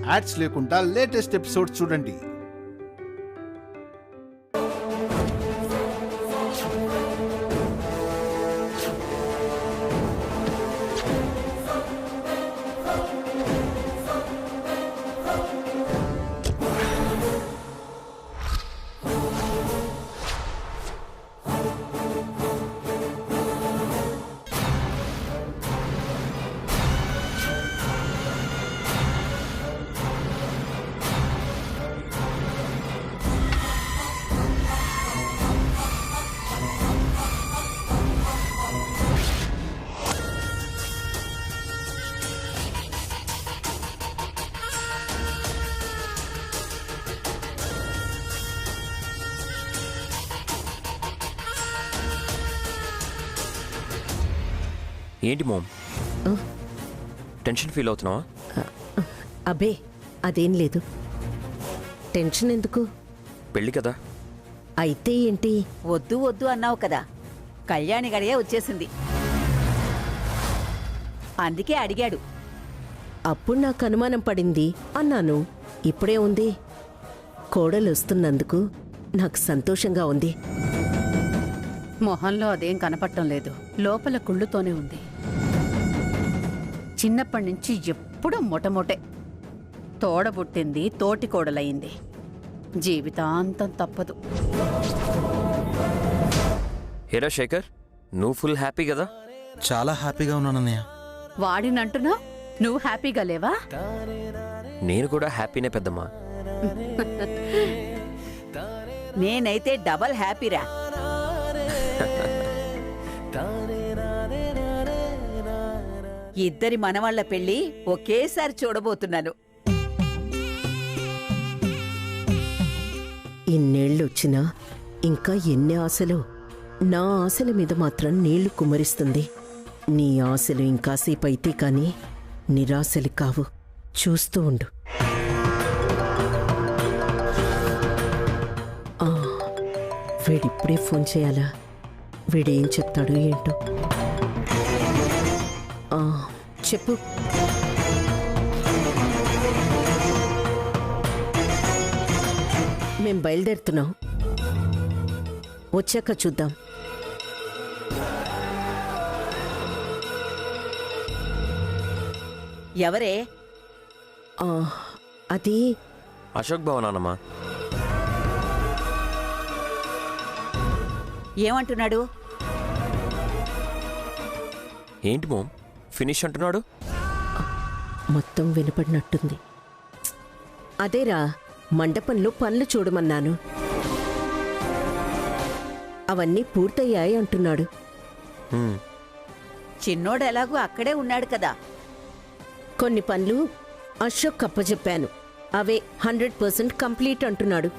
Ads లేకుండా latest episodes చూడండి. ఏంటి మోమ్, టెన్షన్ ఫీల్ అవుతున్నావా? అబ్బే అదేం లేదు. టెన్షన్ ఎందుకు? పెళ్ళి కదా. అయితే ఏంటి? వద్దు వద్దు అన్నావు కదా, కళ్యాణి గడియే వచ్చేసింది, అందుకే అడిగాడు. అప్పుడు నాకు అనుమానం పడింది అన్నాను. ఇప్పుడే ఉంది. కోడలు వస్తున్నందుకు నాకు సంతోషంగా ఉంది. మొహంలో అదేం కనపడటం లేదు, లోపల కుళ్ళుతోనే ఉంది. చిన్నప్పటి నుంచి ఎప్పుడూ మొటమొటే. తోడబుట్టింది తోటి కోడలయ్యింది, జీవితాంతం తప్పదు. హేరా శేఖర్, నువ్వు ఫుల్ హ్యాపీ కదా? చాలా హ్యాపీగా ఉన్నానన్నయ్య. వాడినంటున్నావు, నువ్వు హ్యాపీగా లేవా? నేను కూడా హ్యాపీనే పెద్దమ్మా. నేనైతే డబల్ హ్యాపీరా. ఇద్దరి మనవాళ్ల పెళ్లి ఒకేసారి చూడబోతున్నాను. ఇన్నేళ్ళొచ్చినా ఇంకా ఎన్ని ఆశలు. నా ఆశల మీద మాత్రం నీళ్లు కుమ్మరిస్తుంది. నీ ఆశలు ఇంకాసేపు అయితే కాని నిరాశలు కావు. చూస్తూ ఉండు. వీడిప్పుడే ఫోన్ చేయాలా? వీడేం చెప్తాడో ఏంటో. చెప్పు. మేం బయలుదేరుతున్నాం, వచ్చాక చూద్దాం. ఎవరే? అది అశోక్ భవనానమ్మా. ఏమంటున్నాడు? ఏంటి మోమ్, ఫినిష్ అంటున్నాడు? మొత్తం వినపడినట్టుంది. అదేరా, మండపంలో పనులు చూడమన్నాను, అవన్నీ పూర్తయ్యాయి అంటున్నాడు. చిన్నోడు ఎలాగూ అక్కడే ఉన్నాడు కదా. కొన్ని పనులు అశోక్ అప్పచెప్పాను, అవే 100% కంప్లీట్ అంటున్నాడు.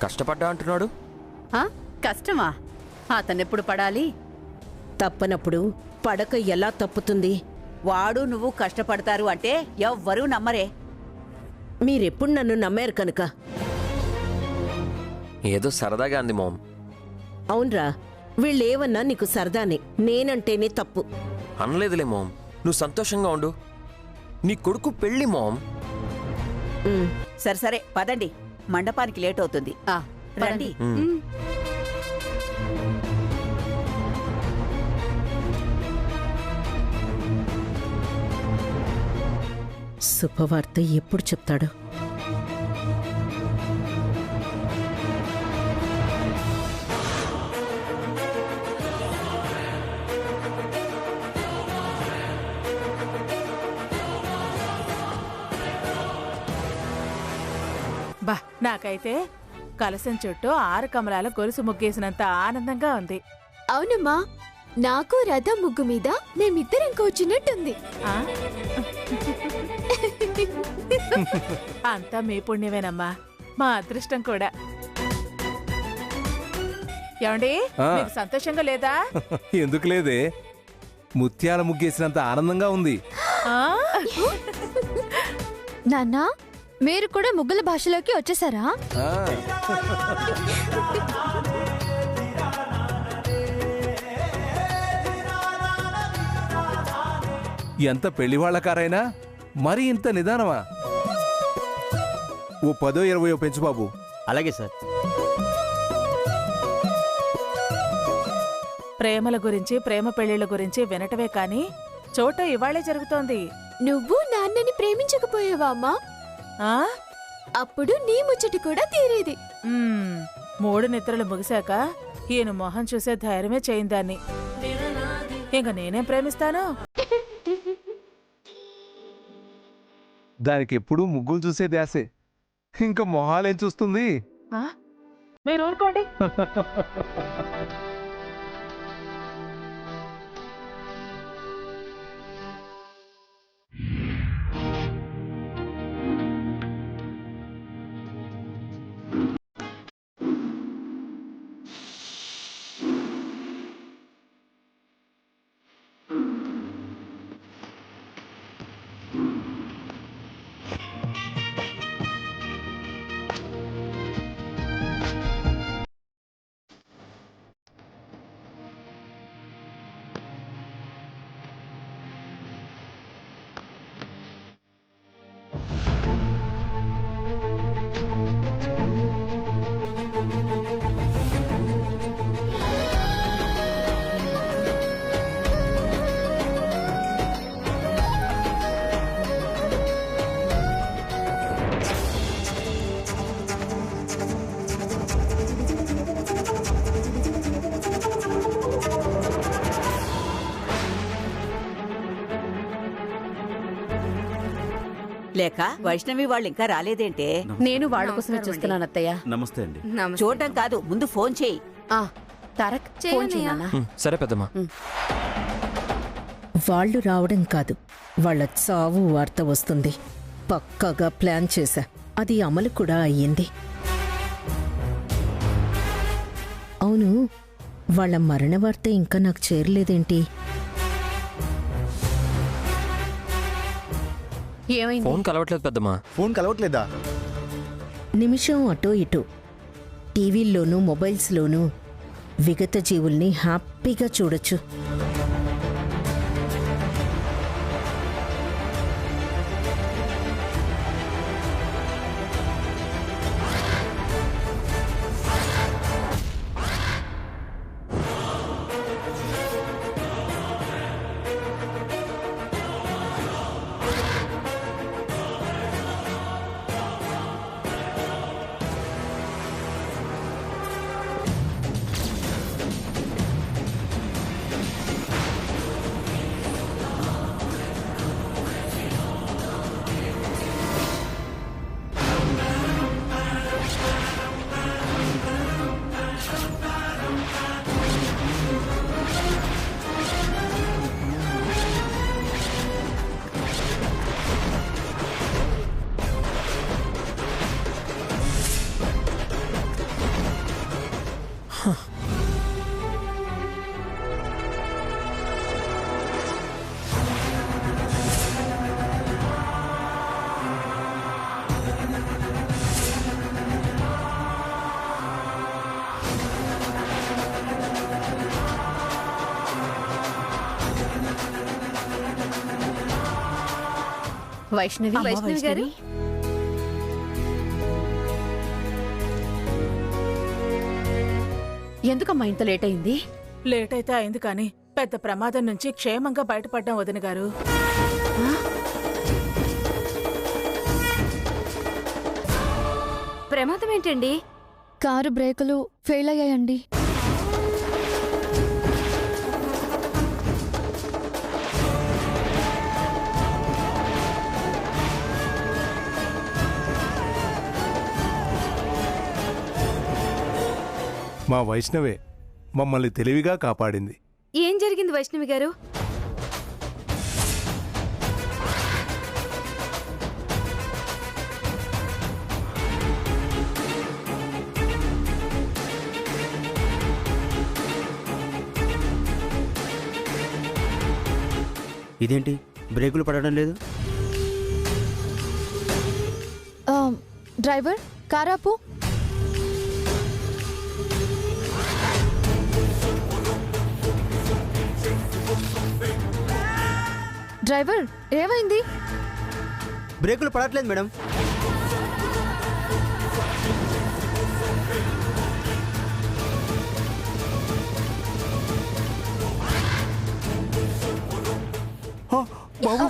కష్టపడ్డా అంటున్నాడు. కష్టమా? అతనెప్పుడు పడాలి? తప్పనప్పుడు పడక ఎలా తప్పుతుంది? వాడు నువ్వు కష్టపడతారు అంటే ఎవ్వరూ నమ్మరే. మీరెప్పుడు నన్ను నమ్మారు కనుక. ఏదో సరదాగా అంది మోమ్. అవునరా, వీళ్ళేవన్నా నీకు సరదానే, నేనంటేనే తప్పు. అనలేదులే మోమ్, నువ్వు సంతోషంగా ఉండు. నీ కొడుకు పెళ్ళి మోమ్. సరే సరే పదండి, మండపానికి లేట్ అవుతుంది. రండి. శుభవార్త ఎప్పుడు చెప్తాడు? బా, నాకైతే కలసం చుట్టూ 6 కమలాల గొలుసు ముగ్గేసినంత ఆనందంగా ఉంది. అవునమ్మా, నాకు రథం ముగ్గు మీద మేమిద్దరం కూర్చున్నట్టుంది. అంతా మీ పుణ్యమేనమ్మా, మా అదృష్టం కూడా. ఏమండి, మీకు సంతోషంగా లేదా? ఎందుకు లేదే, ముత్యాల ముగ్గేసినంత ఆనందంగా ఉంది. నాన్నా, మీరు కూడా ముగ్గుల భాషలోకి వచ్చేసారా? ఎంత పెళ్లివాళ్ల కారైనా మరి ఇంత నిదానమా? ఓ 10-20 పెంచు బాబు. అలాగే సార్. ప్రేమల గురించి, ప్రేమ పెళ్లిళ్ళ గురించి వినటమే కాని చోట ఇవాళే జరుగుతోంది. నువ్వు నాన్నని ప్రేమించకపోయావా అమ్మా? ఆ అప్పుడు నీ ముచ్చటి కూడా తీరేది. 3 నిద్రలు ముగిశాక ఈయన మొహం చూసే ధైర్యమే చేయిందాన్ని. ఇంక నేనేం ప్రేమిస్తాను? దానికి ఎప్పుడూ ముగ్గులు చూసే ధ్యాసే. ఇంకా మొహాలేం చూస్తుంది? మీరు ఊరుకోండి. లేక వైష్ణవి వాళ్ళు ఇంకా రాలేదేంటే? నేను వాళ్ళ కోసమే చూస్తున్నాను అత్తయ్య. నమస్తే అండి. చూడటం కాదు, ముందు ఫోన్ చేయి. తారక్ ఫోన్ చెయ్యి నాన్న. సరే పెద్దమ్మా. వాళ్ళు రావడం కాదు, వాళ్ళ చావు వార్త వస్తుంది. పక్కాగా ప్లాన్ చేశా, అది అమలు కూడా అయ్యింది. అవును, వాళ్ళ మరణ వార్త ఇంకా నాకు చేరలేదేంటి? ఏమైంది? ఫోన్ కలవట్లేదు పెద్దమ్మా. ఫోన్ కలవట్లేదా? నిమిషం అటో ఇటో టీవీల్లోనూ మొబైల్స్లోనూ విగత జీవుల్ని హ్యాపీగా చూడొచ్చు. వైష్ణవి గారు, ఎందుకమ్మా ఇంత లేట్ అయింది? లేట్ అయితే అయింది కానీ పెద్ద ప్రమాదం నుంచి క్షేమంగా బయటపడ్డాం వదిన గారు. ప్రమాదం ఏంటండి? కారు బ్రేకులు ఫెయిల్ అయ్యాయండి. మా వైష్ణవే మమ్మల్ని తెలివిగా కాపాడింది. ఏం జరిగింది వైష్ణవి గారు? ఇదేంటి బ్రేకులు పడడం లేదు? డ్రైవర్ కారాపు. డ్రైవర్ ఏమైంది? బ్రేకులు పడట్లేదు మేడం. బాబు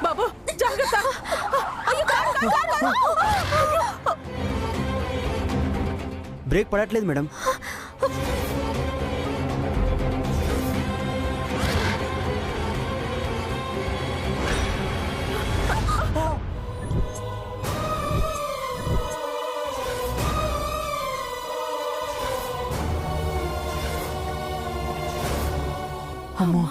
బాబు జాగ్రత్త. బ్రేక్ పడట్లేదు మేడం. అమ్మో.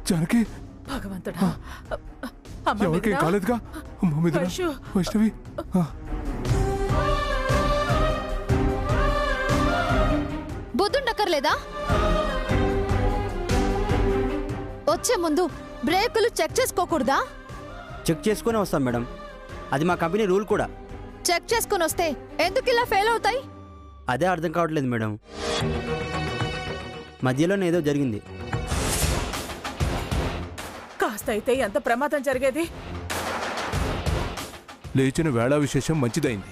జానకి, భగవంతుడా. అమ్మ ఎవరికేం మిథునా? కాలేదుగా? అమ్మ మిథునా, వైషు. వైష్ణవి. బుద్ధుండక్కర్లేదా? వచ్చే ముందు బ్రేకులు చెక్ చేసుకోకూడదా? చెక్ చేసుకునే వస్తాం మేడం. అది మా కంపెనీ రూల్ కూడా. చెక్ చేసుకుని వస్తే ఎందుకు ఇలా ఫెయిల్ అవుతాయి? అదే అర్థం కావట్లేదు మేడం. మధ్యలోనే ఏదో జరిగింది. కాస్త అయితే ఎంత ప్రమాదం జరిగేది. లేచిన వేళ విశేషం మంచిదైంది.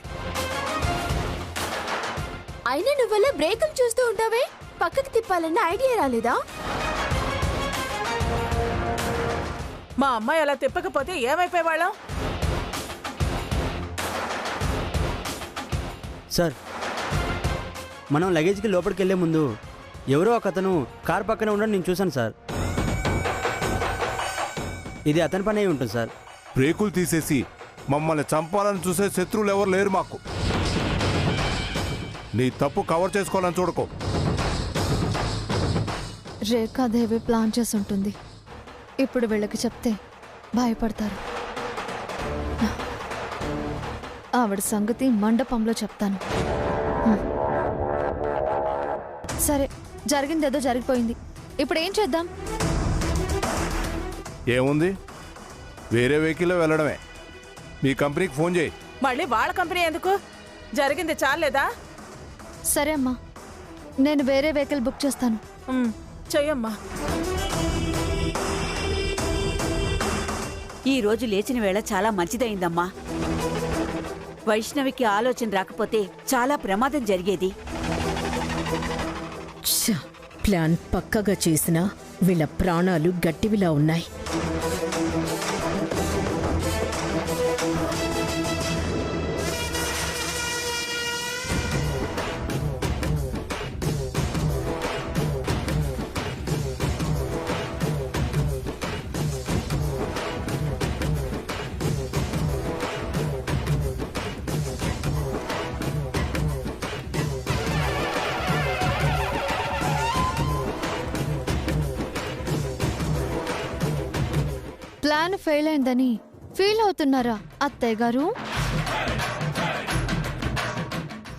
అయినా నువ్వెలా బ్రేకులు చూస్తూ ఉంటావే? పక్కకి తిప్పాలన్న ఐడియా రాలేదా? మా అమ్మాయి అలా తిప్పకపోతే ఏమైపోయేవాళ్ళం? సార్, మనం లగేజ్కి లోపలికి వెళ్ళే ముందు ఎవరో ఒక అతను కార్ పక్కన ఉండడం నేను చూశాను సార్. ఇది అతని పని అయి ఉంటుంది సార్. బ్రేకులు తీసేసి మమ్మల్ని చంపాలని చూసే శత్రువులు ఎవరు లేరు మాకు. నీ తప్పు కవర్ చేసుకోవాలని చూడకో. రేఖాదేవి ప్లాన్ చేసి ఉంటుంది. ఇప్పుడు వీళ్ళకి చెప్తే భయపడతారు. ఆవిడ సంగతి మండపంలో చెప్తాను. సరే, జరిగిందేదో జరిగిపోయింది. ఇప్పుడు ఏం చేద్దాం? ఏముంది, వేరే వెహికల్లో వెళ్ళడమే. మీ కంపెనీకి ఫోన్ చేయి. మళ్ళీ వాళ్ళ కంపెనీ ఎందుకు? జరిగింది చాలేదా? సరే అమ్మా, నేను వేరే వెహికల్ బుక్ చేస్తాను. చెయ్యమ్మా. ఈ రోజు లేచిన వేళ చాలా మంచిదైందమ్మా. వైష్ణవికి ఆలోచన రాకపోతే చాలా ప్రమాదం జరిగేది. ఛ, ప్లాన్ పక్కగా చేసినా వీళ్ళ ప్రాణాలు గట్టివిలా ఉన్నాయి. ప్లాన్ ఫెయిల్ అయిందని ఫీల్ అవుతున్నారా అత్తయ్య గారు?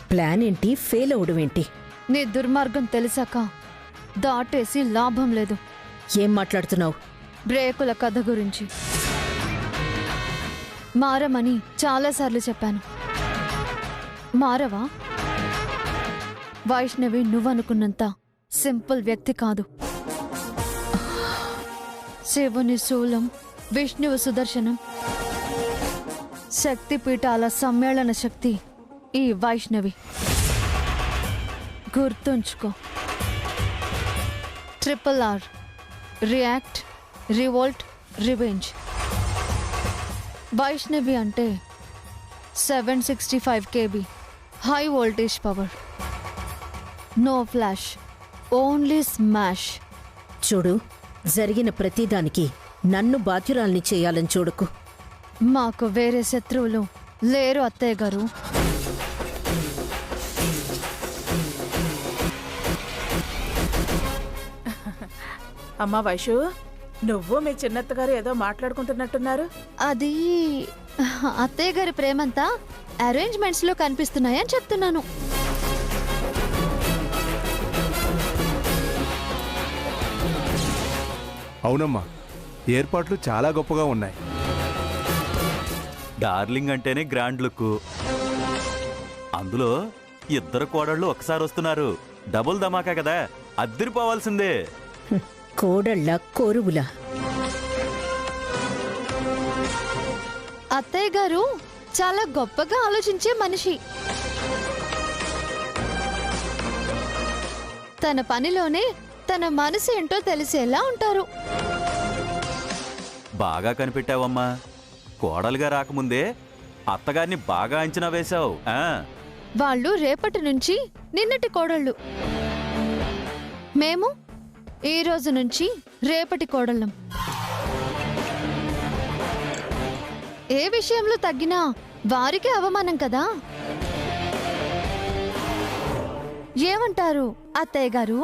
ప్లాన్ ఏంటి, ఫెయిల్ అవడం ఏంటి? నీ దుర్మార్గం తెలిసాక దాటేసి లాభం లేదు. ఏం మాట్లాడుతున్నావు? బ్రేకుల కథ గురించి. మారమని చాలాసార్లు చెప్పాను. మారవా? వైష్ణవి నువ్వనుకున్నంత సింపుల్ వ్యక్తి కాదు. శివుని శూలం, విష్ణువు సుదర్శనం, శక్తిపీఠాల సమ్మేళన శక్తి ఈ వైష్ణవి. గుర్తుంచుకో. RRR, react, revolt, revenge. Vaishnavi అంటే 765 kb high voltage power. No flash, only smash. చూడు, జరిగిన ప్రతిదానికి నన్ను బాధ్యురాల్ని చేయాలని చూడకు. మాకు వేరే శత్రువులు లేరు అత్తయ్య గారు. అమ్మా వైషు, నువ్వు మీ చిన్నత్తగారు ఏదో మాట్లాడుకుంటున్నట్టున్నారు. అది అత్తయ్య గారి ప్రేమంతా అరేంజ్మెంట్స్ లో కనిపిస్తున్నాయని చెప్తున్నాను. అవునమ్మా, ఏర్పాట్లు చాలా గొప్పగా ఉన్నాయి. డార్లింగ్ అంటేనే గ్రాండ్ లుక్. అందులో ఇద్దరు కోడళ్ళు ఒకసారి వస్తున్నారు. డబుల్ ధమాకా కదా, అద్దరిపోవాల్సిందే. కోడళ్ళ కోరువులా? అత్తయ్య గారు చాలా గొప్పగా ఆలోచించే మనిషి. తన పనిలోనే తన మనసు ఏంటో తెలిసేలా ఉంటారు. బాగా కనిపెట్టావమ్మా. కోడలుగా రాకముందే అత్తగారిని బాగా అంచనా వేశావు. వాళ్ళు రేపటి నుంచి నిన్నటి కోడళ్ళు, మేము ఈ రోజు నుంచి రేపటి కోడళ్ళం. ఏ విషయంలో తగ్గినా వారికి అవమానం కదా. ఏమంటారు అత్తయ్య గారు?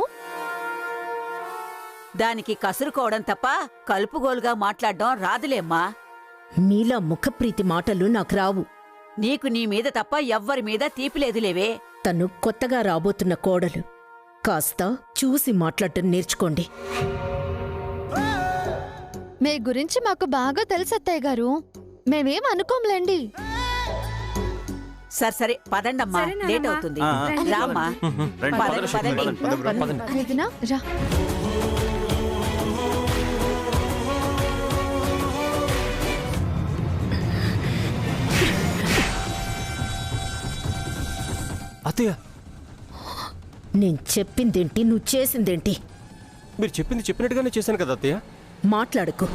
దానికి కసురుకోవడం తప్ప కలుపుగోలుగా మాట్లాడడం రాదులేమ్మా. మీలా ముఖప్రీతి మాటలు నాకు రావు. నీకు నీ మీద తప్ప ఎవ్వరి మీద తీపిలేదులేవే. తను కొత్తగా రాబోతున్న కోడలు. కాస్త చూసి మాట్లాడటం నేర్చుకోండి. మీ గురించి మాకు బాగా తెలుసు అత్తయ్య గారు. మేమేం అనుకోంలేండి. సరే పదండమ్మా, లేట్ అవుతుంది. రామ్మా, వేదనా, రా. అత్తయ్య, నేను చెప్పిందేంటి, నువ్వు చేసిందేంటి? మీరు చెప్పింది చెప్పినట్టుగానే చేశాను కదా అత్తయ్య. మాట్లాడుకో.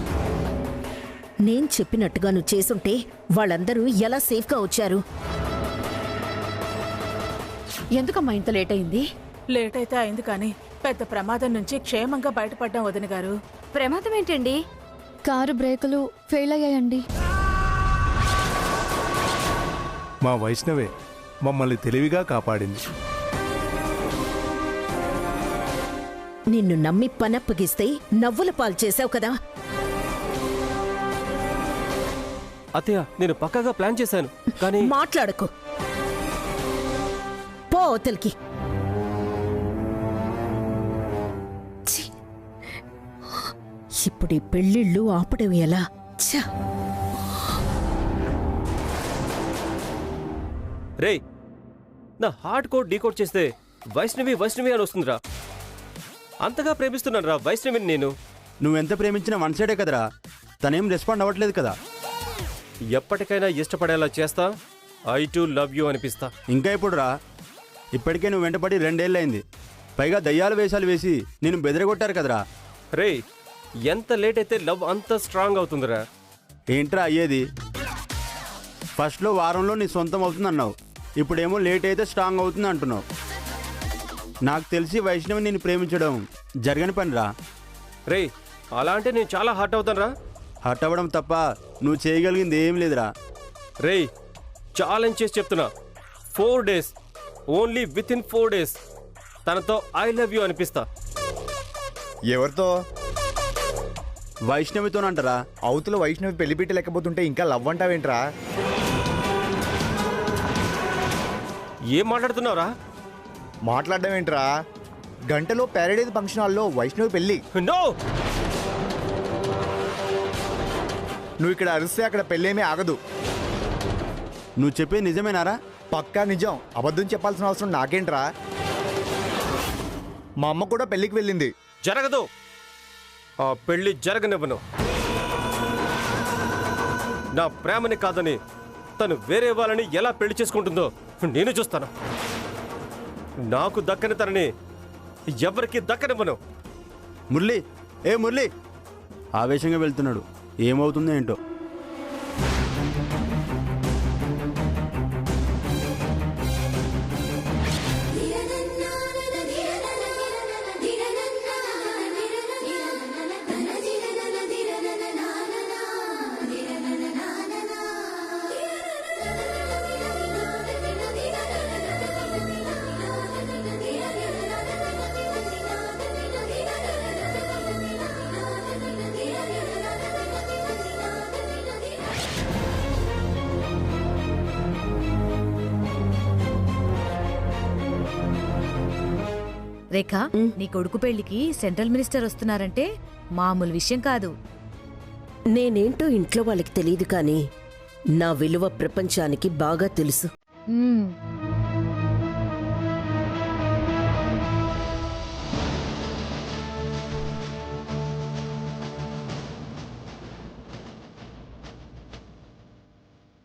నేను చెప్పినట్టుగా నువ్వు చేసుంటే వాళ్ళందరూ ఎలా సేఫ్గా వచ్చారు? ఎందుకమ్మా ఇంత లేట్ అయింది? లేట్ అయితే అయింది కానీ పెద్ద ప్రమాదం నుంచి క్షేమంగా బయటపడ్డాం వదిన గారు. ప్రమాదం ఏంటండి? కారు బ్రేకులు ఫెయిల్ అయ్యాయండి. మా వైష్ణవే మమ్మల్ని తెలివిగా కాపాడింది. నిన్ను నమ్మి పనప్పగిస్తే నవ్వుల పాలు చేశావు కదా. అత్తయ్య, నేను పక్కాగా ప్లాన్ చేశాను కానీ. మాట్లాడకు, పో అవతలికి. ఛీ! ఇప్పుడు ఈ పెళ్ళిళ్ళు ఆపడం ఎలా? ఛ! రేయ్, నా హార్డ్ కోడ్ డీకోడ్ చేస్తే వైష్ణవి వైష్ణవి అని వస్తుందిరా. అంతగా ప్రేమిస్తున్నాను రా వైష్ణవిని నేను. నువ్వెంత ప్రేమించినా వన్ సైడే కదరా. తనేం రెస్పాండ్ అవ్వట్లేదు కదా. ఎప్పటికైనా ఇష్టపడేలా చేస్తా. ఐ టు లవ్ యూ అనిపిస్తా. ఇంకా ఇప్పుడు రా. ఇప్పటికే నువ్వు వెంటపడి 2 ఏళ్ళయింది. పైగా దయ్యాల వేషాలు వేసి నేను బెదరగొట్టారు కదరా. రేయ్, ఎంత లేట్ అయితే లవ్ అంత స్ట్రాంగ్ అవుతుందిరా. ఏంట్రా అయ్యేది? ఫస్ట్లో వారంలో నీ సొంతం అవుతుంది అన్నావు. ఇప్పుడేమో లేట్ అయితే స్ట్రాంగ్ అవుతుంది అంటున్నావు. నాకు తెలిసి వైష్ణవి నేను ప్రేమించడం జరగని పనిరా. రేయ్, అలా అంటే నేను చాలా హర్ట్ అవుతాను రా. హర్ట్ అవ్వడం తప్ప నువ్వు చేయగలిగింది ఏం లేదురా. రేయ్, ఛాలెంజ్ చేసి చెప్తున్నా. 4 days, only with in 4 days తనతో ఐ లవ్ యూ అనిపిస్తా. ఎవరితో? వైష్ణవితోనంటారా? అవతల వైష్ణవి పెళ్లిపీట లేకపోతుంటే ఇంకా లవ్ అంటావేంట్రా? ఏం మాట్లాడుతున్నావురా? మాట్లాడడం ఏంట్రా? గంటలో ప్యారడైజ్ ఫంక్షన్ హాల్లో వైష్ణవి పెళ్లి. నో! నువ్వు ఇక్కడ అరిస్తే అక్కడ పెళ్ళేమీ ఆగదు. నువ్వు చెప్పేది నిజమేనారా? పక్కా నిజం. అబద్ధం చెప్పాల్సిన అవసరం నాకేంట్రా? మా అమ్మ కూడా పెళ్లికి వెళ్ళింది. జరగదు. ఆ పెళ్లి జరగనివ్వను. నా ప్రేమని కాదని తను వేరే వాళ్ళని ఎలా పెళ్లి చేసుకుంటుందో నేను చూస్తాను. నాకు దక్కని తనని ఎవరికి దక్కనివ్వను. మురళి, ఏ మురళి! ఆవేశంగా వెళ్తున్నాడు. ఏమవుతుందో ఏంటో. రేఖ, నీ కొడుకు పెళ్లికి సెంట్రల్ మినిస్టర్ వస్తున్నారంటే మామూలు విషయం కాదు. నేనేంటో ఇంట్లో వాళ్ళకి తెలియదు కానీ నా విలువ ప్రపంచానికి బాగా తెలుసు. మ్మ్.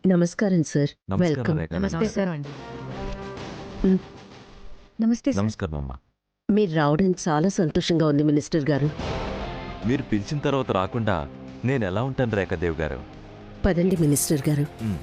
నమస్కారం సార్. వెల్కమ్. నమస్తే సార్. నమస్తే నమస్కారం అమ్మా. మీరు రావడం చాలా సంతోషంగా ఉంది మినిస్టర్ గారు. మీరు పిలిచిన తర్వాత రాకుండా నేను ఎలా ఉంటాను రేఖాదేవి గారు? పదండి మినిస్టర్ గారు. ఉమ్.